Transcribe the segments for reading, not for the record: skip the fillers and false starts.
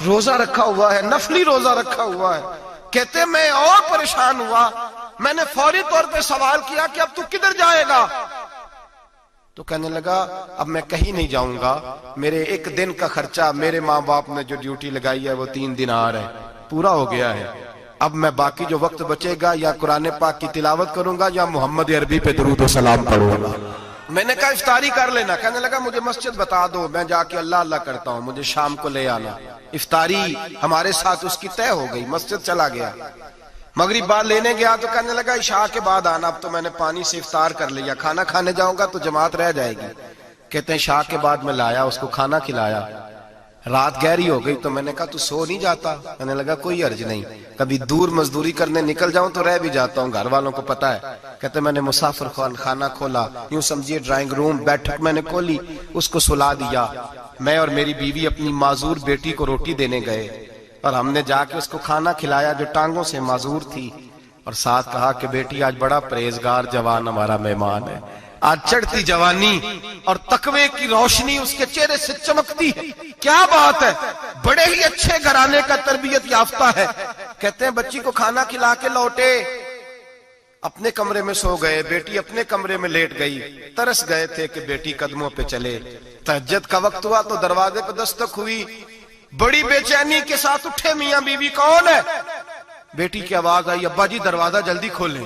روزہ رکھا ہوا ہے، نفلی روزہ رکھا ہوا ہے. کہتے میں اور پریشان ہوا، میں نے فوری طور پہ سوال کیا کہ اب تو کدھر جائے گا؟ تو کہنے لگا اب میں کہیں نہیں جاؤں گا، میرے ایک دن کا خرچہ میرے ماں باپ نے جو ڈیوٹی لگائی ہے وہ 3 دن آ رہے پورا ہو گیا ہے. اب میں باقی جو وقت بچے گا یا قرآن پاک کی تلاوت کروں گا یا محمد عربی پہ درود و سلام پڑھوں گا. میں نے کہا افطاری کر لینا. کہنے لگا مجھے مسجد بتا دو، میں جا کے اللہ اللہ کرتا ہوں، مجھے شام کو لے آنا. افطاری ہمارے ساتھ اس کی طے ہو گئی، مسجد چلا گیا. مغرب بعد لینے گیا تو کہنے لگا عشاء کے بعد آنا، اب تو میں نے پانی سے افطار کر لیا، کھانا کھانے جاؤں گا تو جماعت رہ جائے گی. کہتے ہیں عشاء کے بعد میں لایا، اس کو کھانا کھلایا. رات گہری ہو گئی تو میں نے کہا تو سو نہیں جاتا؟ کہنے لگا کوئی عرض نہیں، کبھی دور مزدوری کرنے نکل جاؤں تو رہ بھی جاتا ہوں، گھر والوں کو پتا ہے. کہتے میں نے مسافر خانہ کھولا، یوں سمجھیے ڈرائنگ روم بیٹھک میں نے کھولی، اس کو سلا دیا. میں اور میری بیوی اپنی معذور بیٹی کو روٹی دینے گئے اور ہم نے جا کے اس کو کھانا کھلایا جو ٹانگوں سے معذور تھی، اور ساتھ کہا کہ بیٹی آج بڑا پرہیزگار جوان ہمارا مہمان ہے. آج چڑھتی جوانی اور تقوی کی روشنی اس کے چہرے سے چمکتی ہے. کیا بات ہے، بڑے ہی اچھے گھرانے کا تربیت یافتہ ہے. کہتے ہیں بچی کو کھانا کھلا کے لوٹے، اپنے کمرے میں سو گئے، بیٹی اپنے کمرے میں لیٹ گئی. ترس گئے تھے کہ بیٹی قدموں پہ چلے. تہجد کا وقت ہوا تو دروازے پہ دستک ہوئی. بڑی بے چینی کے ساتھ اٹھے میاں بیوی، کون ہے؟ بیٹی کی آواز آئی ابا جی دروازہ جلدی کھولیں.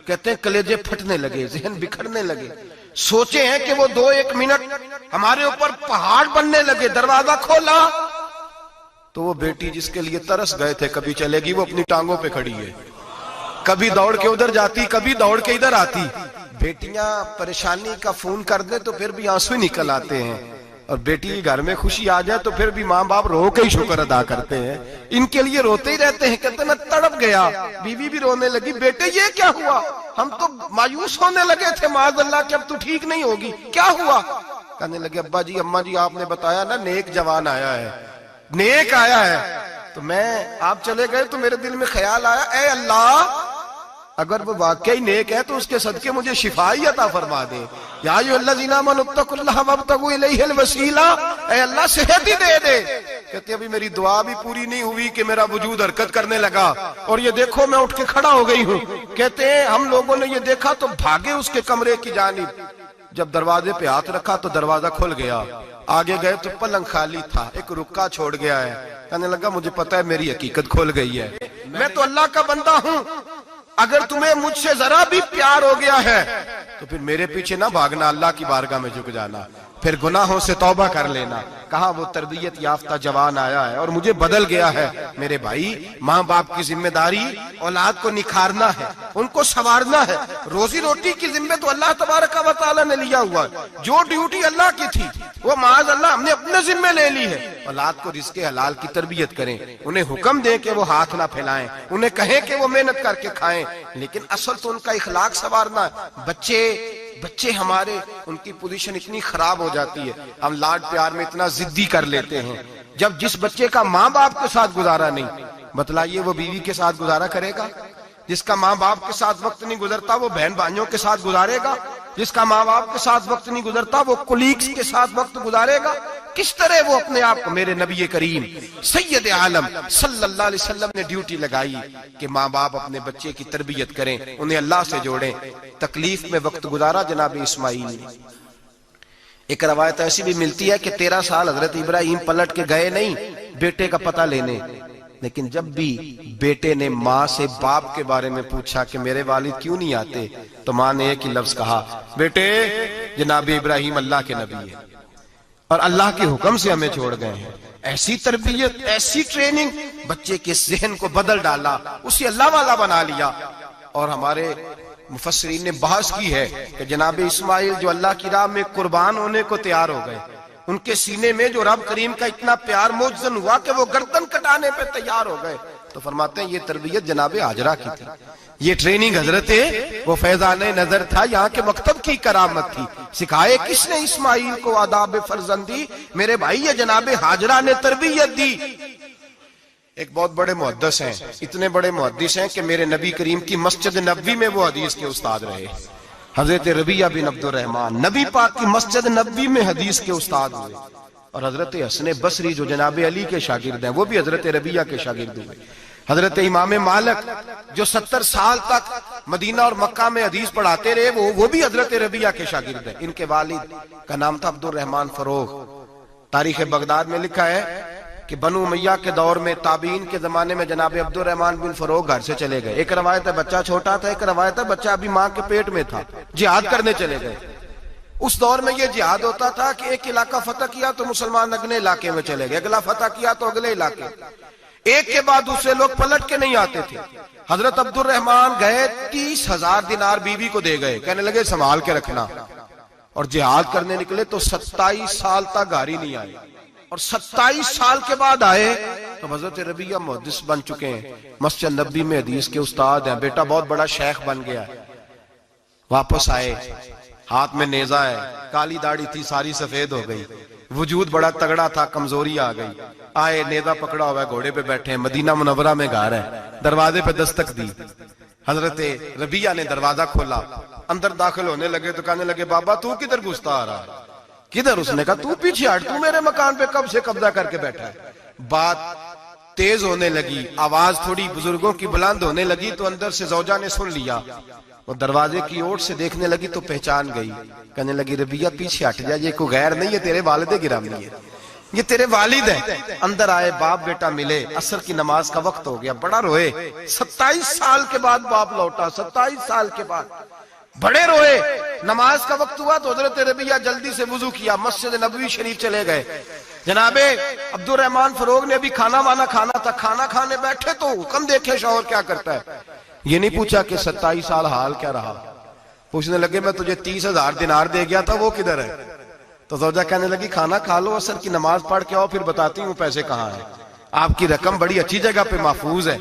کہتے ہیں کلیجے پھٹنے لگے، ذہن بکھرنے لگے. سوچے ہیں کہ وہ 2-1 منٹ ہمارے اوپر پہاڑ بننے لگے. دروازہ کھولا تو وہ بیٹی جس کے لیے ترس گئے تھے کبھی چلے گی، وہ اپنی ٹانگوں پہ کھڑی ہے. کبھی دوڑ کے ادھر جاتی، کبھی دوڑ کے ادھر آتی. بیٹیاں پریشانی کا فون کر دیں تو پھر بھی آنسو نکل آتے ہیں، اور بیٹی گھر میں خوشی آ جائے تو پھر بھی ماں باپ رو کے ہی شکر ادا کرتے ہیں. ان کے لیے روتے ہی رہتے ہیں. کہتے میں تڑپ گیا. بیوی بھی رونے لگی، بیٹے یہ کیا ہوا؟ ہم تو مایوس ہونے لگے تھے معاذ اللہ کہ اب تو ٹھیک نہیں ہوگی، کیا ہوا؟ کہنے لگے ابا جی اماں جی آپ نے بتایا نا نیک جوان آیا ہے، نیک آیا ہے. تو میں آپ چلے گئے تو میرے دل میں خیال آیا اے اللہ اگر وہ واقعی نیک ہے تو اس کے صدقے مجھے شفائی عطا فرما دے. یا ایھا الذین آمنوا اتقوا اللہ وابتغوا الیہ الوسیلہ، اے اللہ صحت ہی دے دے. کہتے ابھی میری دعا بھی پوری نہیں ہوئی کہ میرا وجود حرکت کرنے لگا، اور یہ دیکھو میں اٹھ کے کھڑا ہو گئی ہوں. کہتے ہیں ہم لوگوں نے یہ دیکھا تو بھاگے اس کے کمرے کی جانب. جب دروازے پہ ہاتھ رکھا تو دروازہ کھل گیا. آگے گئے تو پلنگ خالی تھا، ایک رکا چھوڑ گیا ہے. کہنے لگا مجھے پتا ہے میری حقیقت کھل گئی ہے، میں تو اللہ کا بندہ ہوں. اگر تمہیں مجھ سے ذرا بھی پیار ہو گیا ہے تو پھر میرے پیچھے نہ بھاگنا، اللہ کی بارگاہ میں جھک جانا، پھر گناہوں سے توبہ کر لینا. کہا وہ تربیت یافتہ جوان آیا ہے اور مجھے بدل گیا ہے. میرے بھائی ماں باپ کی ذمہ داری اولاد کو نکھارنا ہے، ان کو سنوارنا ہے. روزی روٹی کی ذمہ تو اللہ تبارک و تعالیٰ نے لیا ہوا ہے. جو ڈیوٹی اللہ کی تھی وہ معاذ اللہ ہم نے اپنے ذمہ لے لی ہے. اولاد کو رزق حلال کی تربیت کریں، انہیں حکم دیں کہ وہ ہاتھ نہ پھیلائیں، انہیں کہیں کہ وہ محنت کر کے کھائیں، لیکن اصل تو ان کا اخلاق سنوارنا ہے. بچے ہمارے ان کی پوزیشن اتنی خراب ہو جاتی ہے، ہم لاڈ پیار میں اتنا ضدی کر لیتے ہیں. جب جس بچے کا ماں باپ کے ساتھ گزارا نہیں، بتلائیے وہ بیوی کے ساتھ گزارا کرے گا؟ جس کا ماں باپ کے ساتھ وقت نہیں گزرتا وہ بہن بھائیوں کے ساتھ گزارے گا؟ جس کا ماں باپ کے ساتھ وقت نہیں گزرتا وہ کولیگز کے ساتھ وقت گزارے گا؟ کس طرح وہ اپنے آپ کو، میرے نبی کریم سید عالم صلی اللہ علیہ وسلم نے ڈیوٹی لگائی کہ ماں باپ اپنے بچے کی تربیت کریں، انہیں اللہ سے جوڑیں. تکلیف میں وقت گزارا جناب اسماعیل نے. ایک روایت ایسی بھی ملتی ہے کہ 13 سال حضرت ابراہیم پلٹ کے گئے نہیں بیٹے کا پتہ لینے، لیکن جب بھی بیٹے نے ماں سے باپ کے بارے میں پوچھا کہ میرے والد کیوں نہیں آتے تو ماں نے ایک ہی لفظ کہا، بیٹے جناب ابراہیم اللہ کے نبی ہے اور اللہ کے حکم سے ہمیں چھوڑ گئے ہیں. ایسی تربیت، ایسی ٹریننگ بچے کے ذہن کو بدل ڈالا، اسے اللہ والا بنا لیا. اور ہمارے مفسرین نے بحث کی ہے کہ جناب اسماعیل جو اللہ کی راہ میں قربان ہونے کو تیار ہو گئے، ان کے سینے میں جو رب کریم کا اتنا پیار موجزن ہوا کہ وہ گردن کٹانے پہ تیار ہو گئے، تو فرماتے ہیں یہ تربیت جناب ہاجرہ کی تھی. یہ ٹریننگ حضرت وہ فیضان نظر تھا، یہاں کے مکتب کی کرامت تھی. سکھائے کس نے اسماعیل کو آداب فرزندی؟ میرے بھائی یہ جناب ہاجرہ نے تربیت دی. ایک بہت بڑے محدث ہیں، اتنے بڑے محدث ہیں کہ میرے نبی کریم کی مسجد نبوی میں وہ حدیث کے استاد رہے. حضرت ربیعہ بن عبد الرحمن نبی پاک کی مسجد نبوی میں حدیث کے استاد ہوئے. اور حضرت حسن بصری جو جناب علی کے شاگرد ہیں وہ بھی حضرت ربیہ کے شاگرد ہوئے. حضرت امام مالک جو 70 سال تک مدینہ اور مکہ میں حدیث پڑھاتے رہے وہ بھی حضرت ربیہ کے شاگرد ہیں. ان کے والد کا نام تھا عبد الرحمن فروغ. تاریخ بغداد میں لکھا ہے کہ بنو امیہ کے دور میں تابعین کے زمانے میں جناب عبد الرحمن بن فروغ گھر سے چلے گئے. ایک روایت ہے بچہ چھوٹا تھا, ایک روایت ہے بچہ ابھی ماں کے پیٹ میں تھا, جہاد کرنے چلے گئے. اس دور میں یہ جہاد ہوتا تھا کہ ایک علاقہ فتح کیا تو مسلمان اگلے علاقے میں چلے گئے, اگلا فتح کیا تو اگلے علاقے, ایک کے بعد دوسرے لوگ پلٹ کے نہیں آتے تھے. حضرت عبد الرحمن گئے 30,000 دینار بیوی کو دے گئے, کہنے لگے سنبھال کے رکھنا. اور جہاد کرنے نکلے تو 27 سال تک گھر ہی نہیں آئے, اور 27 سال کے بعد آئے تو حضرت ربیہ محدث بن چکے ہیں, مسجد نبی میں حدیث کے استاد ہیں, بیٹا بہت بڑا شیخ بن گیا. واپس آئے, ہاتھ میں نیزہ ہے, کالی داڑھی تھی ساری سفید ہو گئی, وجود بڑا تگڑا تھا, کمزوری آ گئی. آئے, نیزہ پکڑا ہوا ہے, گھوڑے پہ بیٹھے ہیں, مدینہ منورہ میں گھر ہے. دروازے پہ دستک دی, حضرت ربیہ نے دروازہ کھولا, اندر داخل ہونے لگے تو کہنے لگے بابا تو کدھر گھستا آ رہا ہے؟ کدھر؟ اس نے کہا تو پیچھے ہٹ, تو میرے مکان پہ کب سے قبضہ کر کے بیٹھا ہے. بات تیز ہونے لگی, آواز تھوڑی بزرگوں کی بلند ہونے لگی تو اندر سے زوجہ نے سن لیا. وہ دروازے کی اوٹ سے دیکھنے لگی تو پہچان گئی, کہنے لگی ربیہ پیچھے ہٹ جا, یہ کوئی غیر نہیں ہے, تیرے والد گرامی ہے, یہ تیرے والد ہیں. اندر آئے, باپ بیٹا ملے, عصر کی نماز کا وقت ہو گیا, بڑا روئے. 27 سال کے بعد باپ لوٹا, 27 سال کے بعد بڑے روئے. نماز کا وقت ہوا تو حضرت ربیہ جلدی سے وضو کیا, مسجد نبوی شریف چلے گئے. جناب عبد الرحمن فروغ نے ابھی کھانا وانا کھانا تھا, کھانا کھانے بیٹھے تو حکم دیکھے شوہر کیا کرتا ہے. یہ نہیں پوچھا کہ 27 سال حال کیا رہا, پوچھنے لگے میں تجھے 30,000 دینار دے گیا تھا, وہ کدھر ہے؟ تو زوجہ کہنے لگی کھانا کھا لو, عصر کی نماز پڑھ کے آؤ, پھر بتاتی ہوں پیسے کہاں ہیں, آپ کی رقم بڑی اچھی جگہ پہ محفوظ ہے.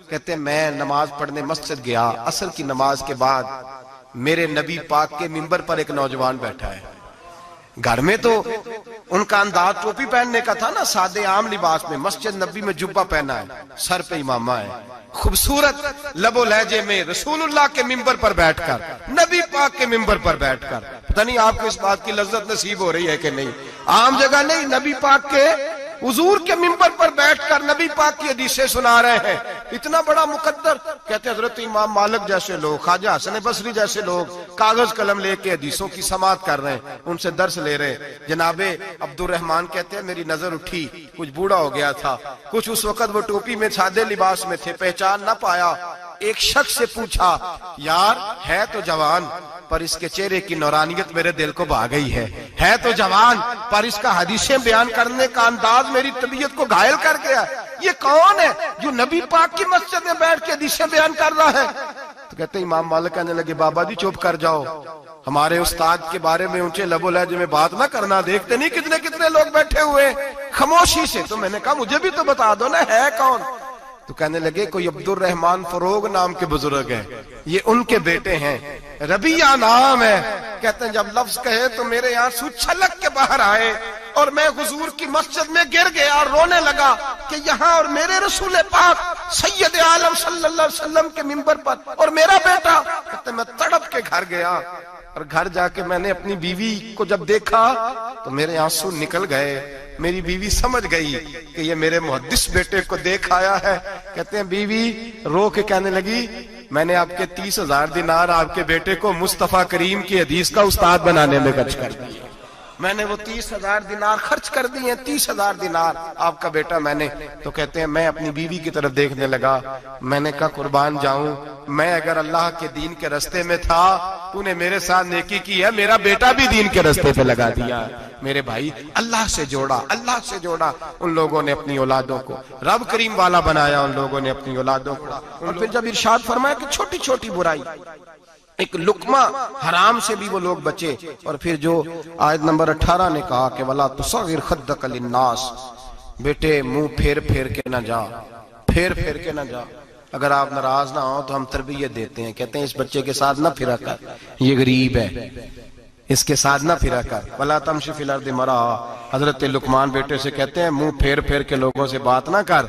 کہتے میں نماز پڑھنے مسجد گیا, عصر کی نماز کے بعد میرے نبی پاک کے منبر پر ایک نوجوان بیٹھا ہے. گھر میں تو ان کا انداز ٹوپی پہننے کا تھا نا, سادے عام لباس میں, مسجد نبی میں جبہ پہنا ہے, سر پہ امامہ ہے, خوبصورت لب و لہجے میں رسول اللہ کے منبر پر بیٹھ کر, نبی پاک کے منبر پر بیٹھ کر. پتہ نہیں آپ کو اس بات کی لذت نصیب ہو رہی ہے کہ نہیں, عام جگہ نہیں, نبی پاک کے حضور کے منبر پر بیٹھ کر نبی پاک کی حدیثیں سنا رہے ہیں. اتنا بڑا مقدر. کہتے حضرت امام مالک جیسے لوگ, خواجہ حسن بصری جیسے لوگ کاغذ قلم لے کے حدیثوں کی سماعت کر رہے ہیں, ان سے درس لے رہے ہیں. جناب عبد الرحمن کہتے ہیں میری نظر اٹھی, کچھ بوڑھا ہو گیا تھا, کچھ اس وقت وہ ٹوپی میں سادے لباس میں تھے, پہچان نہ پایا. ایک شخص سے پوچھا یار ہے تو جوان پر اس کے چہرے کی نورانیت میرے دل کو بھا گئی ہے تو جوان پر اس کا حدیثیں بیان کرنے کا انداز میری طبیعت کو گھائل کر گیا. یہ کون ہے جو نبی پاک کی مسجد میں بیٹھ کے حدیثیں بیان کر رہا ہے؟ تو کہتے ہیں امام مالک کہنے لگے بابا جی چپ کر جاؤ, ہمارے استاد کے بارے میں اونچے لب و لہجے میں بات نہ کرنا, دیکھتے نہیں کتنے کتنے لوگ بیٹھے ہوئے خاموشی سے. تو میں نے کہا مجھے بھی تو بتا دو نا ہے کون. تو کہنے لگے کوئی عبد الرحمن فروغ نام کے بزرگ ہیں, یہ ان کے بیٹے ہیں, ربیہ نام ہے. کہتے ہیں جب لفظ کہے تو میرے آنسو چھلک کے باہر آئے اور میں حضور کی مسجد میں گر گیا اور رونے لگا کہ یہاں اور میرے رسول پاک سید عالم صلی اللہ علیہ وسلم کے منبر پر اور میرا بیٹا. کہتے ہیں میں تڑپ کے گھر گیا اور گھر جا کے میں نے اپنی بیوی کو جب دیکھا تو میرے آنسو نکل گئے. میری بیوی سمجھ گئی کہ یہ میرے محدث بیٹے کو دیکھ آیا ہے. کہتے ہیں بیوی رو کے کہنے لگی میں نے آپ کے 30,000 دینار آپ کے بیٹے کو مصطفیٰ کریم کی حدیث کا استاد بنانے میں خرچ کر دیے. میں نے وہ 30,000 دینار خرچ کر دیے, 30,000 دینار آپ کا بیٹا میں نے. تو کہتے ہیں میں اپنی بیوی کی طرف دیکھنے لگا, میں نے کہا قربان جاؤں, میں اگر اللہ کے دین کے رستے میں تھا تو نے میرے ساتھ نیکی کی ہے, میرا بیٹا بھی دین کے رستے پہ لگا دیا. میرے بھائی اللہ سے جوڑا ان لوگوں نے اپنی اولادوں کو, رب کریم والا بنایا ان لوگوں نے اپنی اولادوں کو. اور پھر جب ارشاد فرمایا کہ چھوٹی چھوٹی برائی, ایک لقمہ حرام سے بھی وہ لوگ بچے. اور پھر جو آیت نمبر 18 نے کہا کہ وَلَا تُصَغِّرْ خَدَّكَ لِلنَّاسِ, بیٹے منہ پھیر کے نہ جا, پھیر کے نہ جا. اگر آپ ناراض نہ ہوں تو ہم تربیت دیتے ہیں, کہتے ہیں اس بچے کے ساتھ نہ پھرا کر, یہ غریب ہے, اس کے ساتھ نہ پھرا کر. وَلَا تَمْشِ فِي الْأَرْضِ مَرَحًا, حضرت لقمان بیٹے سے کہتے ہیں منہ پھیر کے لوگوں سے بات نہ کر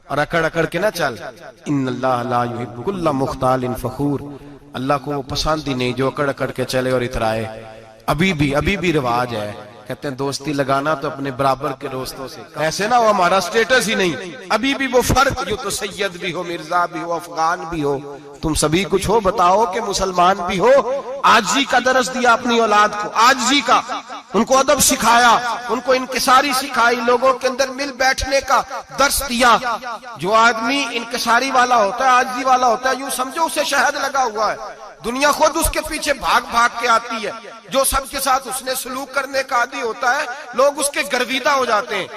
اور اکڑ کے نہ چل. إِنَّ اللَّهَ لَا يُحِبُّ كُلَّ مُخْتَالٍ فَخُورٍ, اللہ کو وہ پسند ہی نہیں جو اکڑ کے چلے اور اترائے. ابھی بھی رواج ہے کہتے ہیں دوستی لگانا تو اپنے برابر کے دوستوں سے، ایسے نہ ہو ہمارا سٹیٹس ہی نہیں، ابھی بھی وہ فرق جو تو سید بھی ہو، مرزا بھی ہو، افغان بھی ہو، تم سبھی کچھ ہو، بتاؤ کہ مسلمان بھی ہو۔ عاجزی کا درس دیا اپنی اولاد کو، عاجزی کا، ان کو ادب سکھایا، ان کو انکساری سکھائی، لوگوں کے اندر مل بیٹھنے کا درس دیا۔ جو آدمی انکساری والا ہوتا ہے، عاجزی والا ہوتا ہے، یوں سمجھو اسے شہد لگا ہوا ہے، دنیا خود اس کے پیچھے بھاگ بھاگ کے آتی ہے۔ جو سب کے ساتھ اس نے سلوک کرنے کا عادی ہوتا ہے، لوگ اس کے گرویدہ ہو جاتے ہیں۔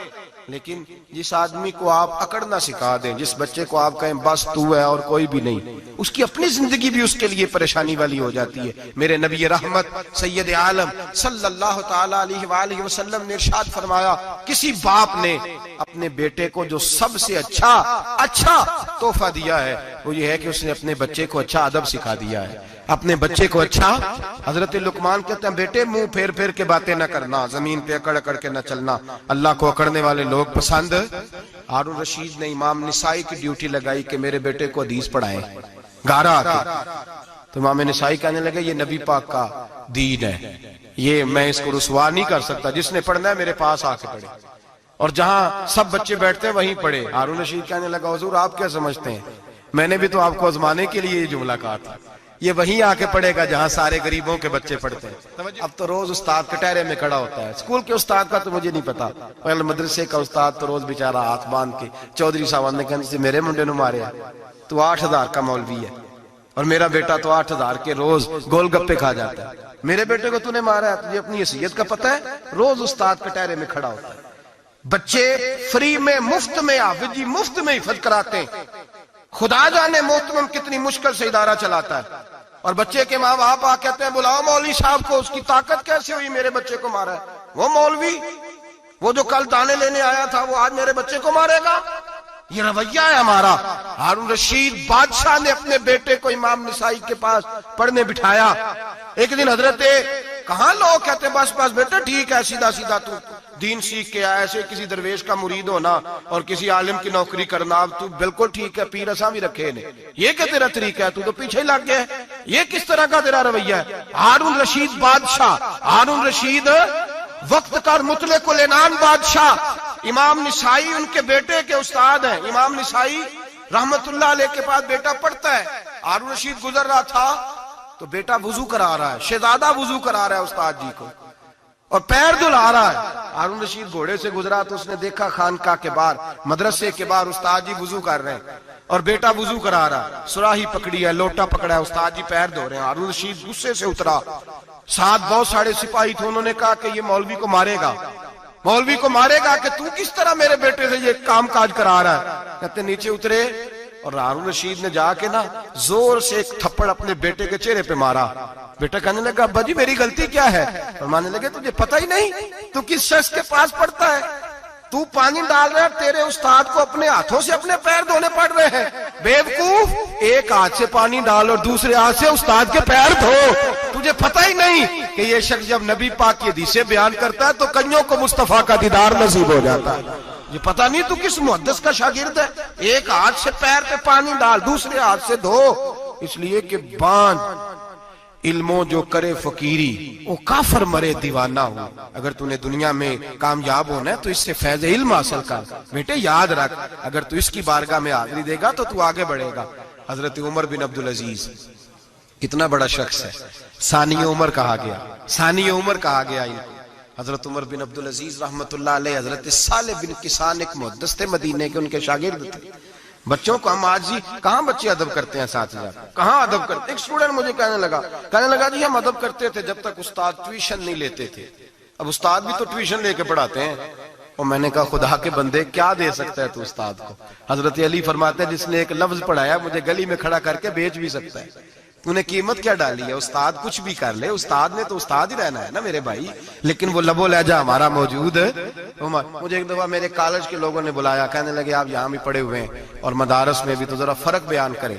لیکن جس آدمی کو آپ اکڑنا سکھا دیں، جس بچے کو آپ کہیں بس تو ہے اور کوئی بھی نہیں، اس کی اپنی زندگی بھی اس کے لیے پریشانی والی ہو جاتی ہے۔ میرے نبی رحمت سید عالم صلی اللہ تعالی علیہ وآلہ وسلم نے ارشاد فرمایا، کسی باپ نے اپنے بیٹے کو جو سب سے اچھا تحفہ دیا ہے وہ یہ ہے کہ اس نے اپنے بچے کو اچھا ادب سکھا دیا ہے، اپنے بچے کو اچھا۔ حضرت لقمان کہتے ہیں بیٹے منہ پھیر پھیر کے باتیں نہ کرنا، زمین پہ اکڑ اکڑ کے نہ چلنا، اللہ کو اکڑنے والے لوگ پسند۔ ہارون رشید نے امام نسائی کی ڈیوٹی لگائی کہ میرے بیٹے کو حدیث پڑھائیں گھر آ کے، تو امام نسائی کہنے لگے یہ نبی پاک کا دین ہے، یہ میں اس کو رسوا نہیں کر سکتا، جس نے پڑھنا ہے میرے پاس آ کے پڑھے، اور جہاں سب بچے بیٹھتے ہیں وہیں پڑھے۔ ہارون رشید کہنے لگا حضور آپ کیا سمجھتے ہیں، میں نے بھی تو آپ کو آزمانے کے لیے یہ جملہ کہا تھا، یہ وہیں آ کے پڑھے گا جہاں سارے غریبوں کے بچے پڑھتے ہیں۔ اب تو روز استاد کٹہرے میں کھڑا ہوتا ہے، اسکول کے استاد کا تو مجھے نہیں پتا، پہلے مدرسے کا استاد تو روز بیچارہ ہاتھ باندھ کے چودھری صاحب نے کہنے سے میرے منڈے نو مارے تو 8,000 کا مولوی ہے، اور میرا بیٹا تو 8,000 کے روز گول گپے کھا جاتا ہے، میرے بیٹے کو تو نے مارا ہے، تجھے اپنی حیثیت کا پتہ ہے؟ روز استاد کٹہرے میں کھڑا ہوتا ہے، بچے فری میں مفت میں حافظ جی مفت میں حفظ کراتے ہیں، خدا جانے محترم کتنی مشکل سے ادارہ چلاتا ہے، اور بچے کے ماں باپ آ کہتے ہیں بلاؤ مولوی صاحب کو، اس کی طاقت کیسے ہوئی میرے بچے کو مارا ہے؟ وہ مولوی وہ جو کل دانے لینے آیا تھا وہ آج میرے بچے کو مارے گا؟ یہ رویہ ہے ہمارا۔ ہارون رشید بادشاہ نے اپنے بیٹے کو امام نسائی کے پاس پڑھنے بٹھایا۔ ایک دن حضرت کہاں لوگ کہتے ہیں بس بس بیٹا ٹھیک ہے، سیدھا سیدھا تو دین سیکھ کے آیا، ایسے کسی درویش کا مرید ہونا اور کسی عالم کی نوکری کرنا، اب تو بالکل ٹھیک ہے، پیر اساں بھی رکھے نے، یہ کیا تیرا طریقہ ہے، تو تو پیچھے لگ گیا ہے، یہ کس طرح کا تیرا رویہ ہے؟ ہارون رشید بادشاہ، ہارون رشید وقت کا مطلق العنان بادشاہ، امام نسائی ان کے بیٹے کے استاد ہیں، امام نسائی رحمت اللہ علیہ کے پاس بیٹا پڑھتا ہے، ہارون رشید گزر رہا تھا تو بیٹا وضو کرا رہا ہے، شہزادہ وضو کرا رہا ہے استاد جی کو، اور پیر دھلا رہا ہے۔ ہارون رشید گھوڑے سے گزرا تو اس نے دیکھا خانقاہ کے باہر، مدرسے کے باہر استاد جی وضو کر رہے ہیں اور بیٹا وضو کرا رہا ہے، سراہی پکڑی ہے، لوٹا پکڑا ہے، استاد جی پیر دھو رہے ہیں۔ ہارون رشید غصے سے اترا، ساتھ بہت سارے سپاہی تھے، انہوں نے کہا کہ یہ مولوی کو مارے گا، مولوی کو مارے گا کہ تو کس طرح میرے بیٹے سے یہ کام کاج کرا رہا ہے۔ کہتے نیچے اترے اور ہارون رشید نے جا کے نا زور سے ایک تھپڑ اپنے بیٹے کے چہرے پہ مارا۔ بیٹا کہنے لگا ابا جی میری غلطی کیا ہے؟ فرمانے لگے تجھے پتہ ہی نہیں تو کس شخص کے پاس پڑھتا ہے، تو پانی ڈال رہا ہے، تیرے استاد کو اپنے ہاتھوں سے اپنے پیر دھونے پڑ رہے ہیں، بیوقوف، ایک ہاتھ سے پانی ڈال اور دوسرے ہاتھ سے استاد کے پیر دھو، تجھے پتہ ہی نہیں کہ یہ شخص جب نبی پاک کی حدیثیں بیان کرتا ہے تو کئیوں کو مصطفیٰ کا دیدار نصیب ہو جاتا ہے۔ یہ پتہ نہیں تو کس محدث کا شاگرد ہے، ایک ہاتھ سے پیر پہ پانی ڈال دوسرے ہاتھ سے دھو، اس لیے کہ باندھ علموں جو کرے فقیری وہ کافر مرے دیوانہ ہو۔ اگر تو نے دنیا میں کامیاب ہونا ہے تو اس سے فیض علم حاصل کر، بیٹے یاد رکھ، اگر تو اس کی بارگاہ میں حاضری دے گا تو تو آگے بڑھے گا۔ حضرت عمر بن عبدالعزیز کتنا بڑا شخص ہے، ثانی عمر کہا گیا، ثانی عمر کہا گیا۔ حضرت عمر بن عبدالعزیز رحمت اللہ علیہ، حضرت صالح بن کسان ایک محدث تھے مدینے کے، ان کے شاگرد تھے۔ بچوں کو ہم آج ہی کہاں بچے ادب کرتے ہیں، ساتھ کہاں ادب کرتے؟ ایک اسٹوڈنٹ مجھے کہنے لگا جی ہم ادب کرتے تھے جب تک استاد ٹیوشن نہیں لیتے تھے، اب استاد بھی تو ٹیوشن لے کے پڑھاتے ہیں۔ اور میں نے کہا خدا کے بندے کیا دے سکتا ہے تو استاد کو؟ حضرت علی فرماتے ہیں جس نے ایک لفظ پڑھایا مجھے گلی میں کھڑا کر کے بیچ بھی سکتا ہے، تو نے قیمت کیا ڈالی ہے؟ استاد کچھ بھی کر لے، استاد نے تو استاد ہی رہنا ہے نا میرے بھائی، لیکن وہ لب و لہجہ ہمارا موجود ہے۔ مجھے ایک دفعہ میرے کالج کے لوگوں نے بلایا، کہنے لگے آپ یہاں بھی پڑھے ہوئے ہیں اور مدارس میں بھی، تو ذرا فرق بیان کریں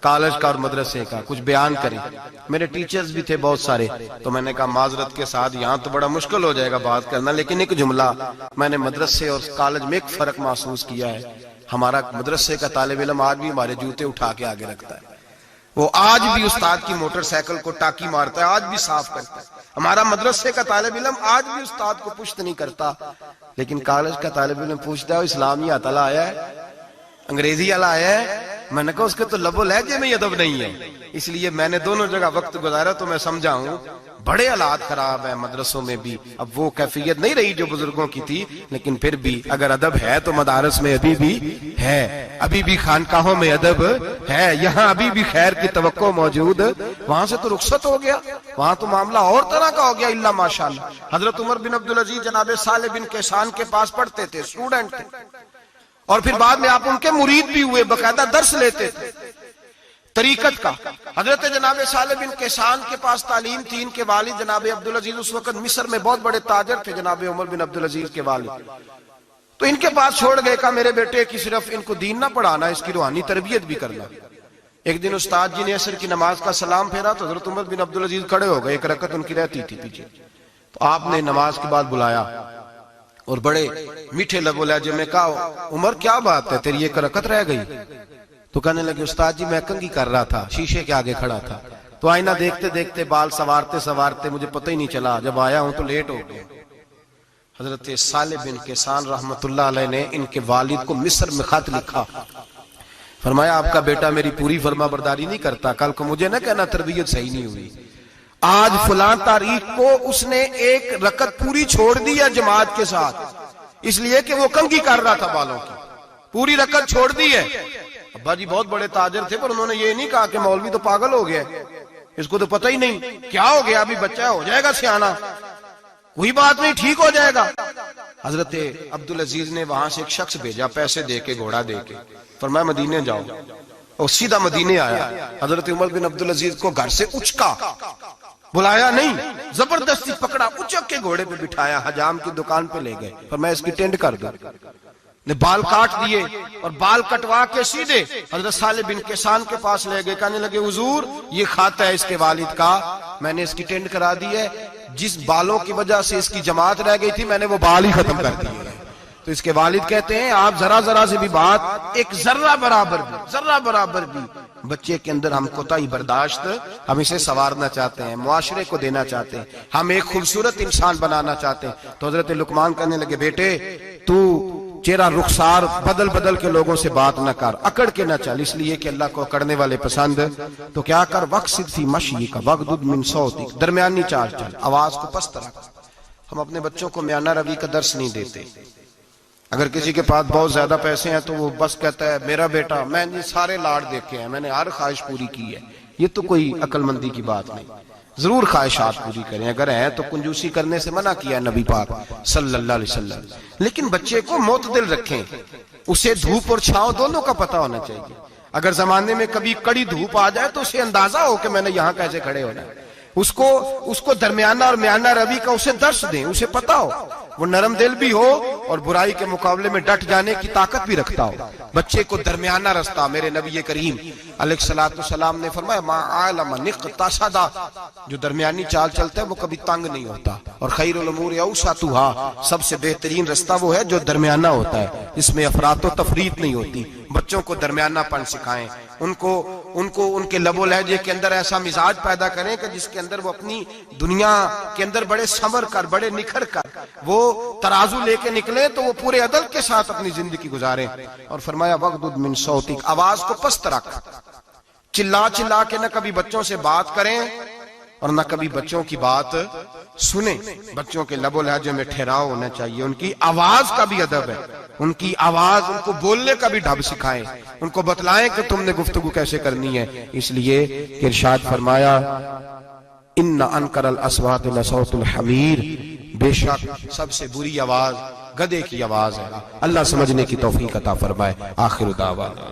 کالج کا اور مدرسے کا، کچھ بیان کریں۔ میرے ٹیچرز بھی تھے بہت سارے، تو میں نے کہا معذرت کے ساتھ یہاں تو بڑا مشکل ہو جائے گا بات کرنا، لیکن ایک جملہ میں نے مدرسے اور کالج میں ایک فرق محسوس کیا ہے۔ ہمارا مدرسے کا طالب علم آج بھی ہمارے جوتے اٹھا کے آگے رکھتا ہے، وہ آج بھی استاد کی موٹر سائیکل کو ٹاکی مارتا ہے، آج بھی صاف کرتا ہے۔ ہمارا مدرسے کا طالب علم آج بھی استاد کو پشت نہیں کرتا، لیکن کالج کا طالب علم پوچھتا ہے اسلامی اطلاع آیا ہے، انگریزی والا آیا ہے؟ میں نے کہا اس کے تو لب و لہجے میں ادب نہیں ہے۔ اس لیے میں نے دونوں جگہ وقت گزارا تو میں سمجھا ہوں بڑے حالات خراب ہیں مدرسوں میں بھی۔ اب وہ کیفیت نہیں رہی جو بزرگوں کی تھی، لیکن پھر بھی اگر ادب ہے تو مدارس میں ابھی بھی ہے، ابھی بھی خانقاہوں میں ادب ہے، یہاں ابھی بھی خیر کی توقع موجود۔ وہاں سے تو رخصت ہو گیا، وہاں تو معاملہ اور طرح کا ہو گیا الا ماشاءاللہ۔ حضرت عمر بن عبدالعزیز جناب صالح بن کیسان کے پاس پڑھتے تھے، اسٹوڈنٹ تھے، اور پھر بعد میں آپ ان کے مرید بھی ہوئے، باقاعدہ درس لیتے تھے طریقت کا۔ حضرت جناب صالح بن کیسان کے پاس تعلیم تھی، ان کے والد جناب عبدالعزیز اس وقت مصر میں بہت بڑے تاجر تھے، جناب عمر بن عبدالعزیز کے والد۔ تو ان کے پاس چھوڑ گئے، کہا میرے بیٹے کی صرف ان کو دین نہ پڑھانا، اس کی روحانی تربیت بھی کرنا۔ ایک دن استاد جی نے عصر کی نماز کا سلام پھیرا تو حضرت عمر بن عبدالعزیز کھڑے ہو گئے، ایک رکعت ان کی رہتی تھی پیچھے، تو آپ نے نماز کے بعد بلایا اور بڑے میٹھے لب و لہجے میں کہا عمر کیا بات ہے تیری ایک رکعت رہ گئی؟ تو کہنے لگے استاد جی میں کنگھی کر رہا تھا، شیشے کے آگے کھڑا تھا، تو آئینہ دیکھتے دیکھتے بال سوارتے سوارتے مجھے پتہ ہی نہیں چلا، جب آیا ہوں تو لیٹ ہو گیا۔ حضرت صالح بن کیسان رحمت اللہ علیہ نے ان کے والد کو مصر میں خط لکھا، فرمایا آپ کا بیٹا میری پوری فرما برداری نہیں کرتا، کل کو مجھے نہ کہنا تربیت صحیح نہیں ہوئی۔ آج فلاں تاریخ کو اس نے ایک رکعت پوری چھوڑ دی ہے جماعت کے ساتھ، اس لیے کہ وہ کنگھی کر رہا تھا بالوں کی، پوری رکعت چھوڑ دی ہے۔ ابا جی بہت بڑے تاجر تھے، پر انہوں نے یہ نہیں کہا کہ مولوی تو پاگل ہو گیا، اس کو تو پتہ ہی نہیں کیا ہو گیا، ابھی بچہ ہو جائے گا سیانا، کوئی بات نہیں ٹھیک ہو جائے گا۔ حضرت عبدالعزیز نے وہاں سے ایک شخص بھیجا پیسے دے کے، گھوڑا دے کے، فرمایا مدینے جاؤ، اور سیدھا مدینے آیا۔ حضرت عمر بن عبدالعزیز کو گھر سے اچکا، بلایا نہیں، زبردستی پکڑا، اچک کے گھوڑے پہ بٹھایا، حجام کی دکان پہ لے گئے، فرمایا اس کی ٹینڈ کر دو، نے بال کاٹ دیے اور بال کٹوا کے سیدھے حضرت صالح بن کیسان کے پاس لے گئے، کہنے لگے حضور یہ کھاتا ہے اس کے والد کا، میں نے اس کی ٹینڈ کرا دی ہے، جس بالوں کی وجہ سے اس کی جماعت رہ گئی تھی میں نے وہ بال ہی ختم کر دیے۔ تو اس کے والد کہتے ہیں آپ ذرا ذرا سے بھی بات، ایک ذرہ برابر بھی بچے کے اندر ہم کوتاہی برداشت، ہم اسے سنوارنا چاہتے ہیں، معاشرے کو دینا چاہتے ہیں، ہم ایک خوبصورت انسان بنانا چاہتے ہیں۔ تو حضرت لقمان کہنے لگے بیٹے تو چہرہ رخسار بدل بدل کے لوگوں سے بات نہ کر، اکڑ کے نہ چل، اس لیے کہ اللہ کو اکڑنے والے پسند۔ تو کیا کر وقصد فی مشیک وغضض من صوتک، درمیانی چال چل، آواز کو پست رکھ۔ ہم اپنے بچوں کو میانہ روی کا درس نہیں دیتے۔ اگر کسی کے پاس بہت زیادہ پیسے ہیں تو وہ بس کہتا ہے میرا بیٹا، میں نے سارے لاڑ دیکھے ہیں، میں نے ہر خواہش پوری کی ہے، یہ تو کوئی عقل مندی کی بات نہیں۔ ضرور خواہشات پوری کریں، اگر ہیں تو کنجوسی کرنے سے منع کیا ہے نبی پاک صلی اللہ علیہ وسلم، لیکن بچے کو معتدل رکھیں، اسے دھوپ اور چھاؤں دونوں کا پتہ ہونا چاہیے۔ اگر زمانے میں کبھی کڑی دھوپ آ جائے تو اسے اندازہ ہو کہ میں نے یہاں کیسے کھڑے ہونا ہے، اس کو درمیانہ اور میانہ روی کا اسے درس دیں، اسے پتہ ہو، وہ نرم دل بھی ہو اور برائی کے مقابلے میں ڈٹ جانے کی طاقت بھی رکھتا ہو۔ بچے کو درمیانہ رستہ، میرے نبی کریم علیہ الصلوۃ والسلام نے فرمایا ما علم نقتصد، جو درمیانی چال چلتا ہے وہ کبھی تنگ نہیں ہوتا، اور خیر الامور اوسطھا، سب سے بہترین رستہ وہ ہے جو درمیانہ ہوتا ہے، اس میں افراط و تفریط نہیں ہوتی۔ بچوں کو درمیانہ پن سکھائیں، ان کو ان کے لب و لہجے کے اندر ایسا مزاج پیدا کریں کہ جس کے اندر وہ اپنی دنیا کے اندر بڑے سنور کر، بڑے نکھر کر وہ ترازو لے کے نکلے تو وہ پورے عدل کے ساتھ اپنی زندگی گزاریں۔ اور فرمایا وغضض من صوتک، آواز کو پست رکھ، چلا چلا کے نہ کبھی بچوں سے بات کریں اور نہ کبھی بچوں کی بات سنیں۔ بچوں کے لب و لہجے میں ٹھہراؤ ہونا چاہیے، ان کی آواز کا بھی ادب ہے، ان کی آواز، ان کو بولنے کا بھی ڈھب سکھائیں، ان کو بتلائیں کہ تم نے گفتگو کیسے کرنی ہے۔ اس لیے کہ ارشاد فرمایا ان انکر الاصوات لصوت الحمیر، بے شک سب سے بری آواز گدھے کی آواز ہے۔ اللہ سمجھنے کی توفیق عطا فرمائے۔ آخر دعوانا